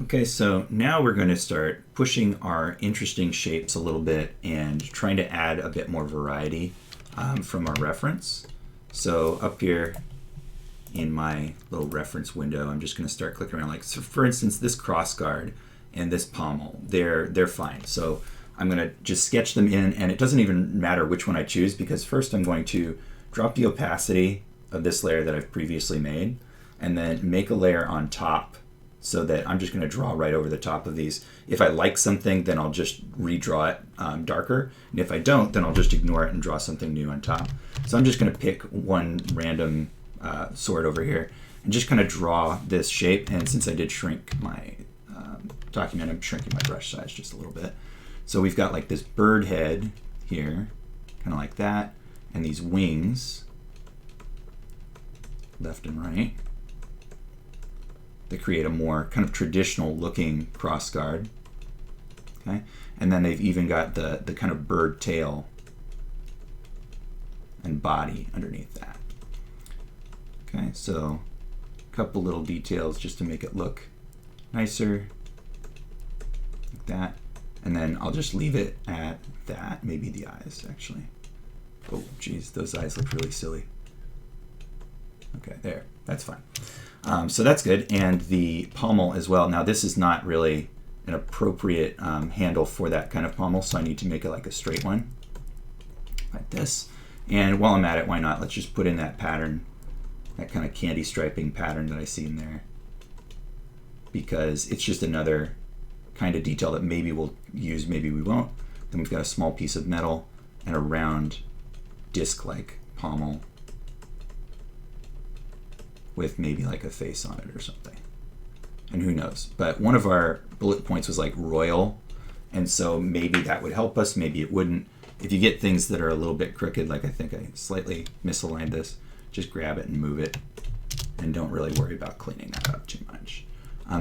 Okay, so now we're going to start pushing our interesting shapes a little bit and trying to add a bit more variety from our reference. So up here in my little reference window, I'm just going to start clicking around. Like, so for instance, this cross guard and this pommel, they're fine. So I'm going to just sketch them in, and it doesn't even matter which one I choose, because first I'm going to drop the opacity of this layer that I've previously made, and then make a layer on top so that I'm just going to draw right over the top of these. If I like something, then I'll just redraw it darker. And if I don't, then I'll just ignore it and draw something new on top. So I'm just going to pick one random sword over here and just kind of draw this shape. And since I did shrink my document, I'm shrinking my brush size just a little bit. So we've got like this bird head here, kind of like that, and these wings, left and right, that create a more kind of traditional looking cross guard. Okay, and then they've even got the kind of bird tail and body underneath that. Okay, so a couple little details just to make it look nicer, like that. And then I'll just leave it at that. Maybe the eyes, actually. Oh, geez, those eyes look really silly. Okay, there, that's fine. So that's good, and the pommel as well. Now this is not really an appropriate handle for that kind of pommel, so I need to make it like a straight one, like this. And while I'm at it, why not? Let's just put in that pattern, that kind of candy striping pattern that I see in there, because it's just another kind of detail that maybe we'll use, maybe we won't. Then we've got a small piece of metal and a round disc-like pommel with maybe like a face on it or something. And who knows? But one of our bullet points was like royal, and so maybe that would help us, maybe it wouldn't. If you get things that are a little bit crooked, like I think I slightly misaligned this, just grab it and move it, and don't really worry about cleaning that up too much.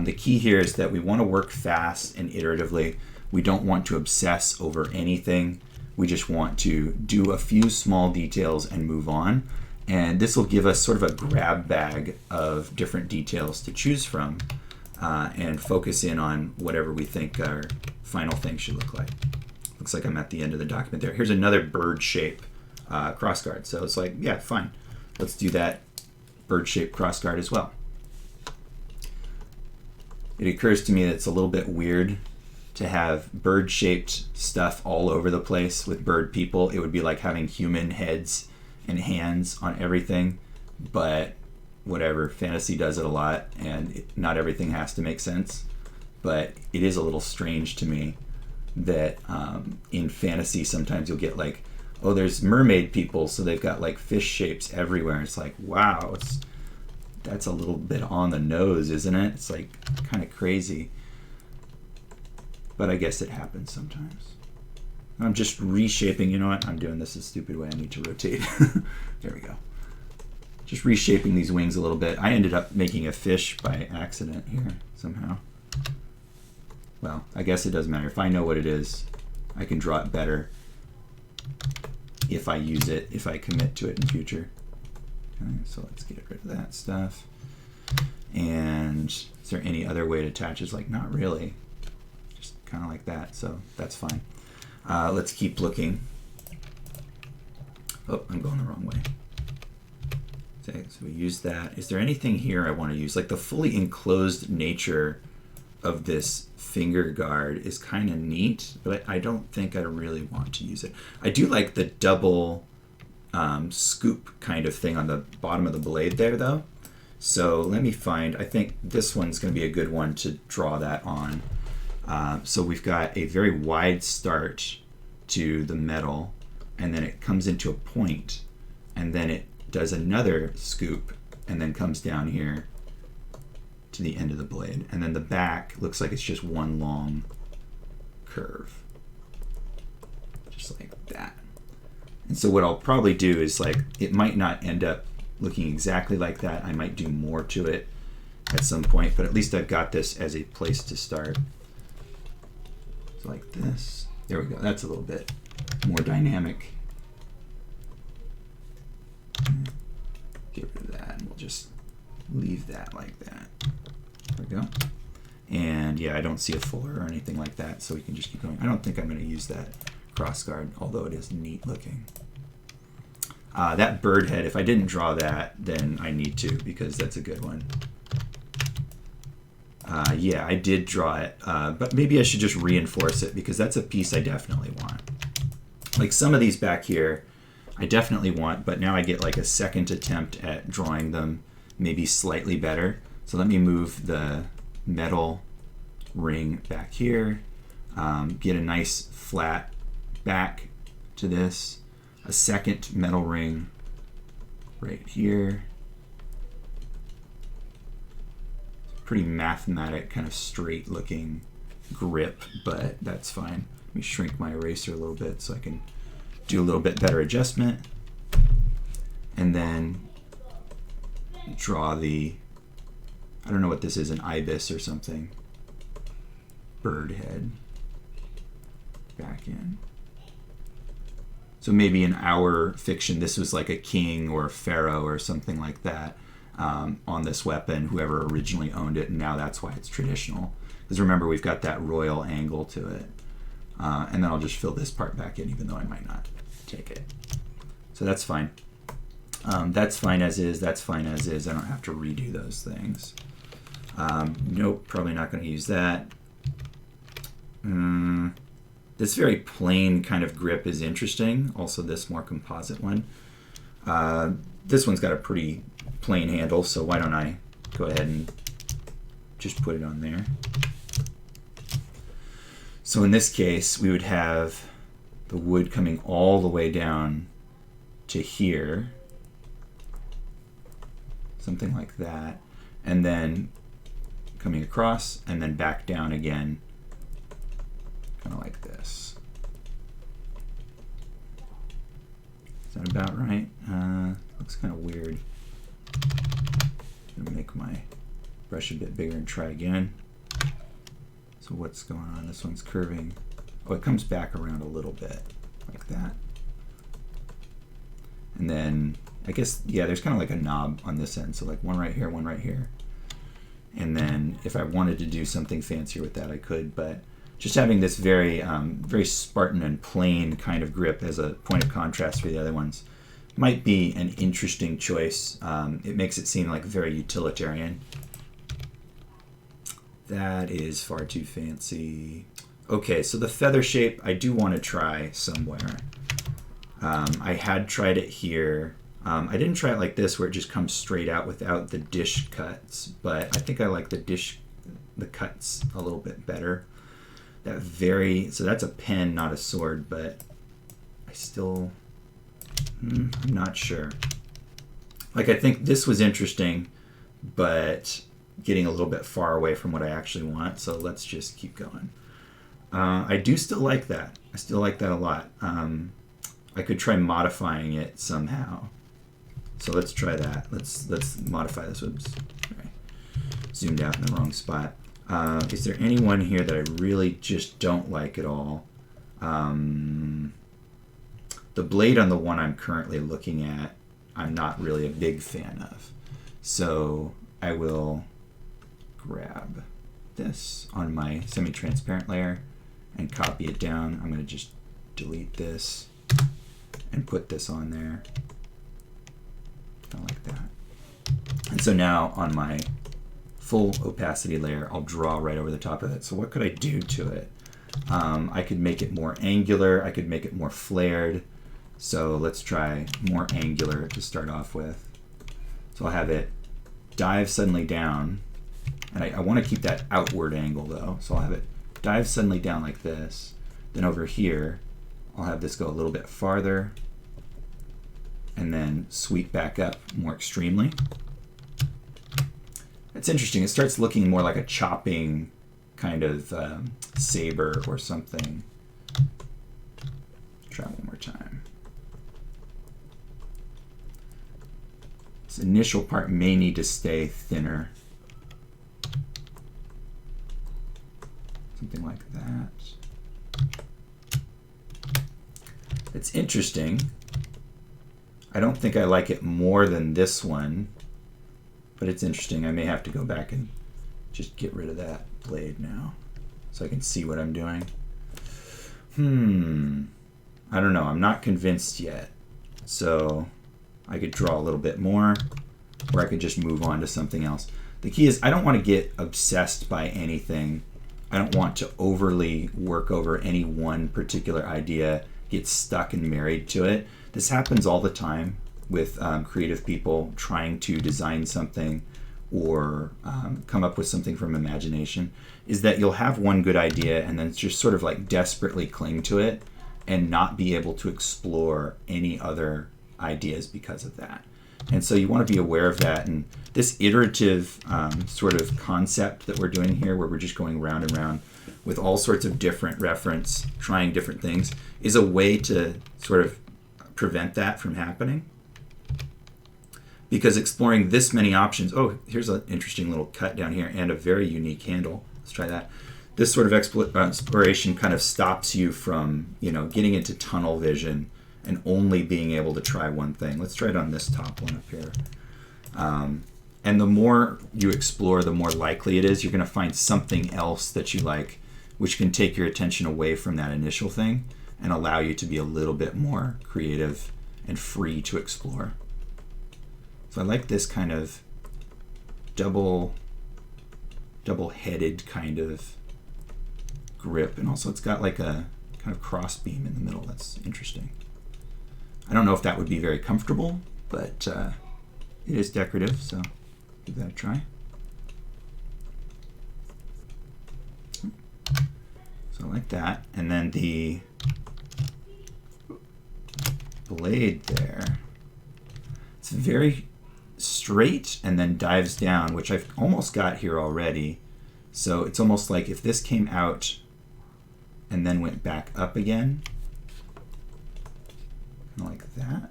The key here is that we want to work fast and iteratively. We don't want to obsess over anything. We just want to do a few small details and move on. And this will give us sort of a grab bag of different details to choose from and focus in on whatever we think our final thing should look like. Looks like I'm at the end of the document there. Here's another bird shape crossguard. So it's like, yeah, fine. Let's do that bird shape crossguard as well. It occurs to me that it's a little bit weird to have bird-shaped stuff all over the place with bird people. It would be like having human heads and hands on everything, but whatever, fantasy does it a lot, and not everything has to make sense. But it is a little strange to me that in fantasy sometimes you'll get like, oh, there's mermaid people, so they've got like fish shapes everywhere. It's like, wow, that's a little bit on the nose, isn't it? It's like kind of crazy. But I guess it happens sometimes. I'm just reshaping, you know what? I'm doing this a stupid way. I need to rotate. There we go. Just reshaping these wings a little bit. I ended up making a fish by accident here somehow. Well, I guess it doesn't matter. If I know what it is, I can draw it better if I use it, if I commit to it in future. Okay, so let's get rid of that stuff. And is there any other way to attach? It's like, not really. Just kind of like that, so that's fine. Let's keep looking. Oh, I'm going the wrong way. Okay, so we use that. Is there anything here I want to use? Like the fully enclosed nature of this finger guard is kind of neat, but I don't think I really want to use it. I do like the double scoop kind of thing on the bottom of the blade there though. So let me find, I think this one's going to be a good one to draw that on. So we've got a very wide start to the metal, and then it comes into a point, and then it does another scoop, and then comes down here to the end of the blade. And then the back looks like it's just one long curve, just like that. And so what I'll probably do is, like, it might not end up looking exactly like that. I might do more to it at some point, but at least I've got this as a place to start. So like this. There we go. That's a little bit more dynamic. Get rid of that, and we'll just leave that like that. There we go. And And yeah, I don't see a fuller or anything like that, so we can just keep going. I don't think I'm going to use that crossguard, although it is neat looking. That bird head, if I didn't draw that, then I need to, because that's a good one. Yeah, I did draw it, but maybe I should just reinforce it, because that's a piece I definitely want. Like some of these back here, I definitely want, but now I get like a second attempt at drawing them maybe slightly better. So let me move the metal ring back here, get a nice flat back to this, a second metal ring right here. Pretty mathematic, kind of straight looking grip, but that's fine. Let me shrink my eraser a little bit so I can do a little bit better adjustment. And then draw the, I don't know what this is, an ibis or something. Bird head back in. So maybe in our fiction, this was like a king or a pharaoh or something like that on this weapon, whoever originally owned it, and now that's why it's traditional. Because remember, we've got that royal angle to it. And then I'll just fill this part back in, even though I might not take it. So that's fine. That's fine as is, that's fine as is. I don't have to redo those things. Nope, probably not going to use that. This very plain kind of grip is interesting. Also this more composite one. This one's got a pretty plain handle, so why don't I go ahead and just put it on there. So in this case, we would have the wood coming all the way down to here. Something like that. And then coming across and then back down again. Kind of like this. Is that about right? Looks kind of weird. I'm gonna make my brush a bit bigger and try again. So what's going on? This one's curving. Oh, it comes back around a little bit, like that. And then, I guess, yeah, there's kind of like a knob on this end. So like one right here, one right here. And then if I wanted to do something fancier with that, I could, but just having this very, very Spartan and plain kind of grip as a point of contrast for the other ones might be an interesting choice. It makes it seem like very utilitarian. That is far too fancy. Okay, so the feather shape I do want to try somewhere. I had tried it here. I didn't try it like this where it just comes straight out without the dish cuts, but I think I like the cuts a little bit better. So that's a pen, not a sword, but I still, I'm not sure. Like, I think this was interesting, but getting a little bit far away from what I actually want, so let's just keep going. I do still like that. I still like that a lot. I could try modifying it somehow. So let's try that. Let's modify this. Oops. Sorry. Zoomed out in the wrong spot. Is there anyone here that I really just don't like at all? The blade on the one I'm currently looking at, I'm not really a big fan of. So I will grab this on my semi-transparent layer and copy it down. I'm going to just delete this and put this on there. Kind of like that. And so now on my full opacity layer, I'll draw right over the top of it. So what could I do to it? I could make it more angular. I could make it more flared. So let's try more angular to start off with. So I'll have it dive suddenly down. And I want to keep that outward angle though. So I'll have it dive suddenly down like this. Then over here, I'll have this go a little bit farther and then sweep back up more extremely. It's interesting. It starts looking more like a chopping kind of saber or something. Try one more time. This initial part may need to stay thinner. Something like that. It's interesting. I don't think I like it more than this one, but it's interesting. I may have to go back and just get rid of that blade now so I can see what I'm doing. I don't know. I'm not convinced yet. So I could draw a little bit more, or I could just move on to something else. The key is I don't want to get obsessed by anything. I don't want to overly work over any one particular idea, get stuck and married to it. This happens all the time with creative people trying to design something or come up with something from imagination, is that you'll have one good idea and then just sort of like desperately cling to it and not be able to explore any other ideas because of that. And so you want to be aware of that. And this iterative sort of concept that we're doing here, where we're just going round and round with all sorts of different reference, trying different things, is a way to sort of prevent that from happening. Because exploring this many options, oh, here's an interesting little cut down here and a very unique handle. Let's try that. This sort of exploration kind of stops you from, getting into tunnel vision and only being able to try one thing. Let's try it on this top one up here. And the more you explore, the more likely it is you're going to find something else that you like, which can take your attention away from that initial thing and allow you to be a little bit more creative and free to explore. So I like this kind of double-headed kind of grip, and also it's got like a kind of cross beam in the middle. That's interesting. I don't know if that would be very comfortable, but it is decorative, so give that a try. So I like that. And then the blade there, it's very straight and then dives down, which I've almost got here already. So it's almost like if this came out and then went back up again, like that,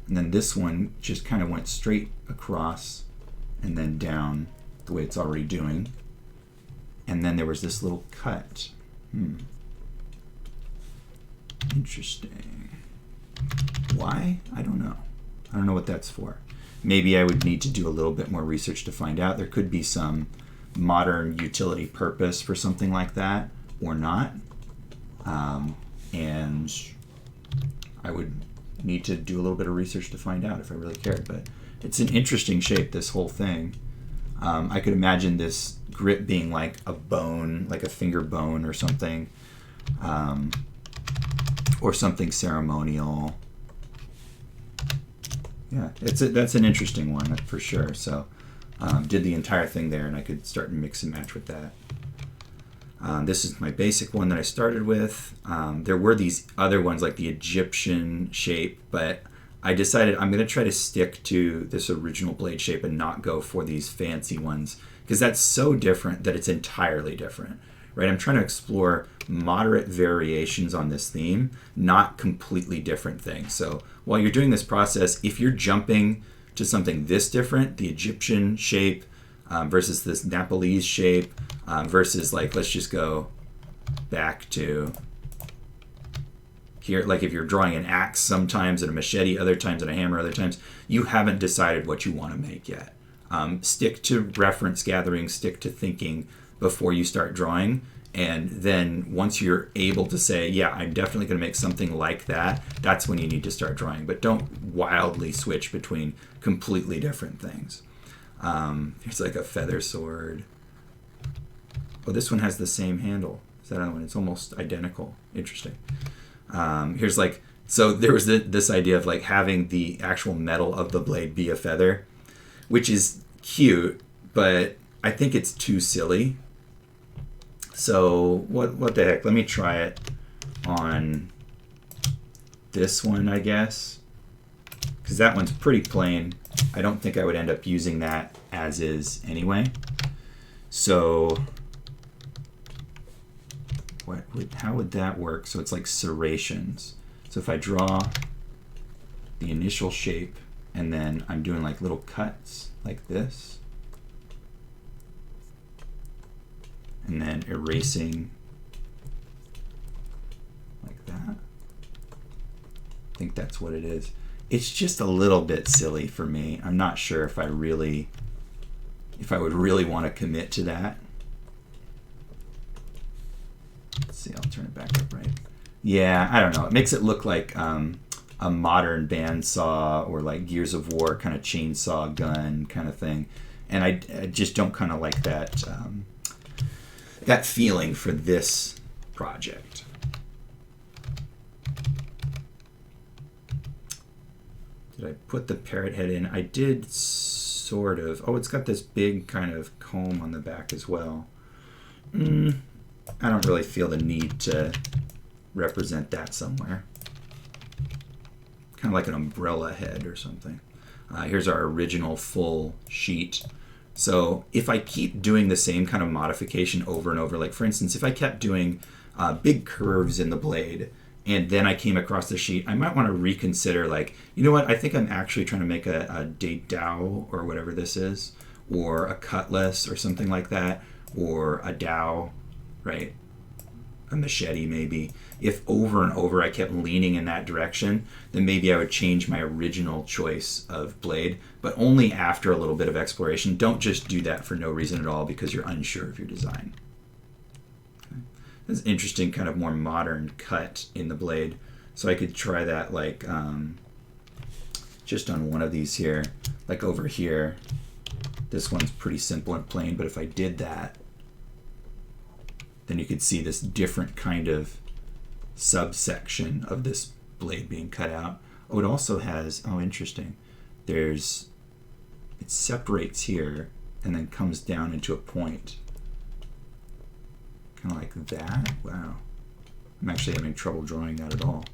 and then this one just kind of went straight across and then down the way it's already doing, and then there was this little cut. Interesting. Why? I don't know. I don't know what that's for. Maybe I would need to do a little bit more research to find out. There could be some modern utility purpose for something like that, or not. And I would need to do a little bit of research to find out if I really cared. But it's an interesting shape, this whole thing. I could imagine this grip being like a bone, like a finger bone or something, or something ceremonial. Yeah, that's an interesting one for sure. So did the entire thing there, and I could start and mix and match with that. This is my basic one that I started with. There were these other ones like the Egyptian shape, but I decided I'm going to try to stick to this original blade shape and not go for these fancy ones, because that's so different that it's entirely different, right? I'm trying to explore moderate variations on this theme, not completely different things. So while you're doing this process, if you're jumping to something this different, the Egyptian shape versus this Nepalese shape versus, like, let's just go back to here. Like if you're drawing an axe sometimes and a machete, other times and a hammer, other times, you haven't decided what you want to make yet. Stick to reference gathering, stick to thinking before you start drawing. And then once you're able to say, yeah, I'm definitely going to make something like that, that's when you need to start drawing. But don't wildly switch between completely different things. Here's like a feather sword. Oh, this one has the same handle. Is that another one? It's almost identical. Interesting. Here's like, so there was this idea of like having the actual metal of the blade be a feather, which is cute, but I think it's too silly. So what the heck? Let me try it on this one, I guess, because that one's pretty plain. I don't think I would end up using that as is anyway. So how would that work? So it's like serrations. So if I draw the initial shape and then I'm doing like little cuts like this, and then erasing like that. I think that's what it is. It's just a little bit silly for me. I'm not sure if I really if I would really want to commit to that. Let's see, I'll turn it back up right. Yeah, I don't know. It makes it look like a modern bandsaw or like Gears of War kind of chainsaw gun kind of thing. And I just don't kind of like that that feeling for this project. Did I put the parrot head in? I did sort of. Oh, it's got this big kind of comb on the back as well. I don't really feel the need to represent that somewhere. Kind of like an umbrella head or something. Here's our original full sheet. So if I keep doing the same kind of modification over and over, like for instance, if I kept doing big curves in the blade and then I came across the sheet, I might want to reconsider, like, you know what, I think I'm actually trying to make a dao or whatever this is, or a cutlass or something like that, or a dao, right? A machete maybe. If over and over I kept leaning in that direction, then maybe I would change my original choice of blade, but only after a little bit of exploration. Don't just do that for no reason at all because you're unsure of your design. Okay. This is an interesting kind of more modern cut in the blade. So I could try that like just on one of these here, like over here. This one's pretty simple and plain, but if I did that, then you could see this different kind of subsection of this blade being cut out. Oh, it also has, oh, interesting. It separates here and then comes down into a point. Kind of like that. Wow. I'm actually having trouble drawing that at all.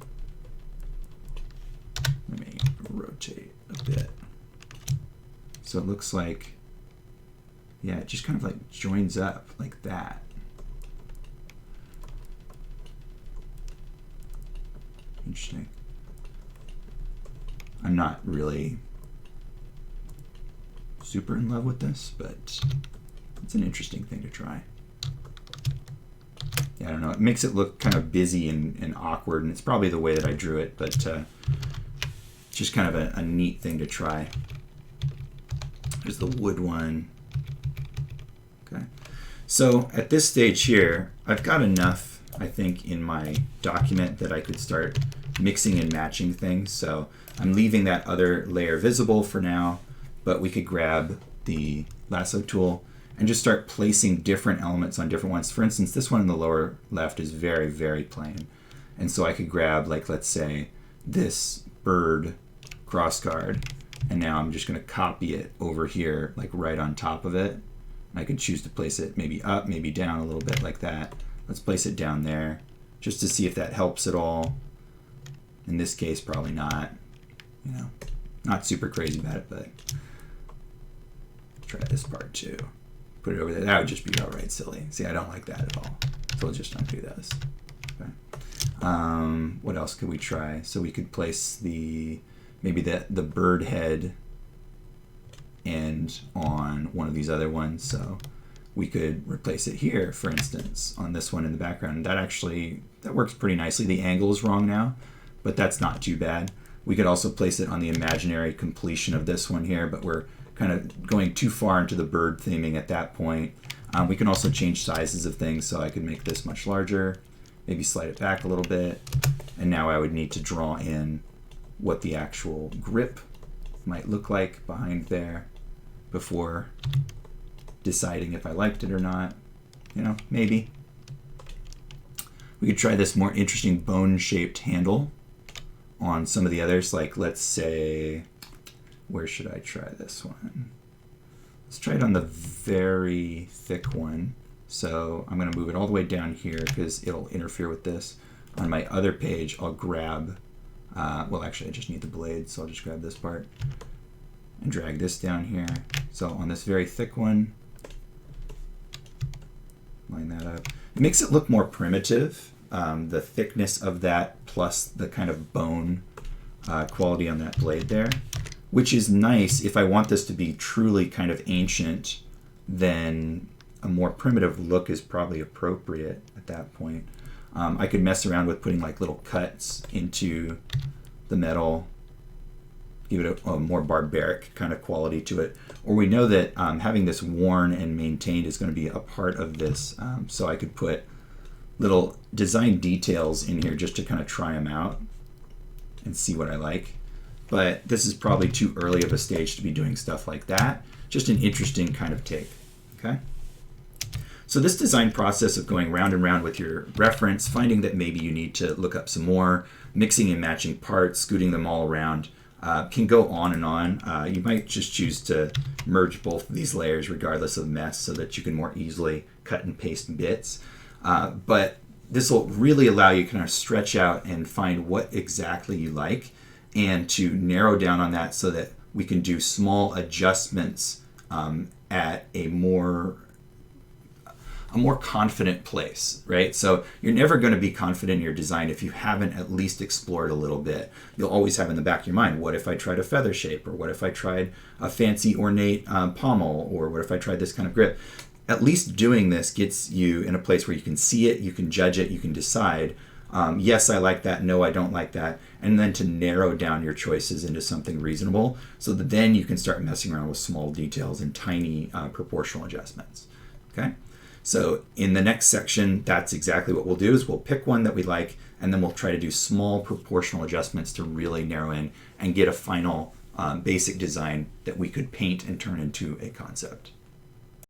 Let me rotate a bit. So it looks like, yeah, it just kind of like joins up like that. Interesting. I'm not really super in love with this, but it's an interesting thing to try. Yeah, I don't know. It makes it look kind of busy and awkward, and it's probably the way that I drew it, but just kind of a neat thing to try. There's the wood one. Okay. So at this stage here, I've got enough, I think, in my document that I could start mixing and matching things. So I'm leaving that other layer visible for now, but we could grab the lasso tool and just start placing different elements on different ones. For instance, this one in the lower left is very, very plain. And so I could grab, like, let's say, this bird crossguard, and now I'm just going to copy it over here, like right on top of it. And I can choose to place it maybe up, maybe down a little bit like that. Let's place it down there just to see if that helps at all. In this case, probably not. You know, not super crazy about it, but try this part too. Put it over there. That would just be outright silly. See, I don't like that at all. So we'll just undo this. Okay. What else could we try? So we could place maybe the bird head end on one of these other ones. So we could replace it here, for instance, on this one in the background. That works pretty nicely. The angle is wrong now, but that's not too bad. We could also place it on the imaginary completion of this one here, but we're kind of going too far into the bird theming at that point. We can also change sizes of things, so I could make this much larger, maybe slide it back a little bit, and now I would need to draw in what the actual grip might look like behind there before deciding if I liked it or not. You know, maybe. We could try this more interesting bone-shaped handle on some of the others, like let's say, where should I try this one? Let's try it on the very thick one. So I'm going to move it all the way down here because it'll interfere with this. On my other page, I'll grab, well actually I just need the blade, so I'll just grab this part and drag this down here. So on this very thick one, line that up. It makes it look more primitive, the thickness of that plus the kind of bone quality on that blade there, which is nice. If I want this to be truly kind of ancient, then a more primitive look is probably appropriate at that point. I could mess around with putting like little cuts into the metal, give it a more barbaric kind of quality to it. Or we know that having this worn and maintained is going to be a part of this. So I could put little design details in here just to kind of try them out and see what I like. But this is probably too early of a stage to be doing stuff like that. Just an interesting kind of take, okay? So this design process of going round and round with your reference, finding that maybe you need to look up some more, mixing and matching parts, scooting them all around, can go on and on. You might just choose to merge both of these layers regardless of mess so that you can more easily cut and paste bits. But this will really allow you to kind of stretch out and find what exactly you like and to narrow down on that so that we can do small adjustments at a more confident place, right? So you're never going to be confident in your design if you haven't at least explored a little bit. You'll always have in the back of your mind, what if I tried a feather shape? Or what if I tried a fancy ornate pommel? Or what if I tried this kind of grip? At least doing this gets you in a place where you can see it, you can judge it, you can decide, yes, I like that, no, I don't like that, and then to narrow down your choices into something reasonable so that then you can start messing around with small details and tiny proportional adjustments, okay? So in the next section, that's exactly what we'll do is we'll pick one that we like, and then we'll try to do small proportional adjustments to really narrow in and get a final basic design that we could paint and turn into a concept.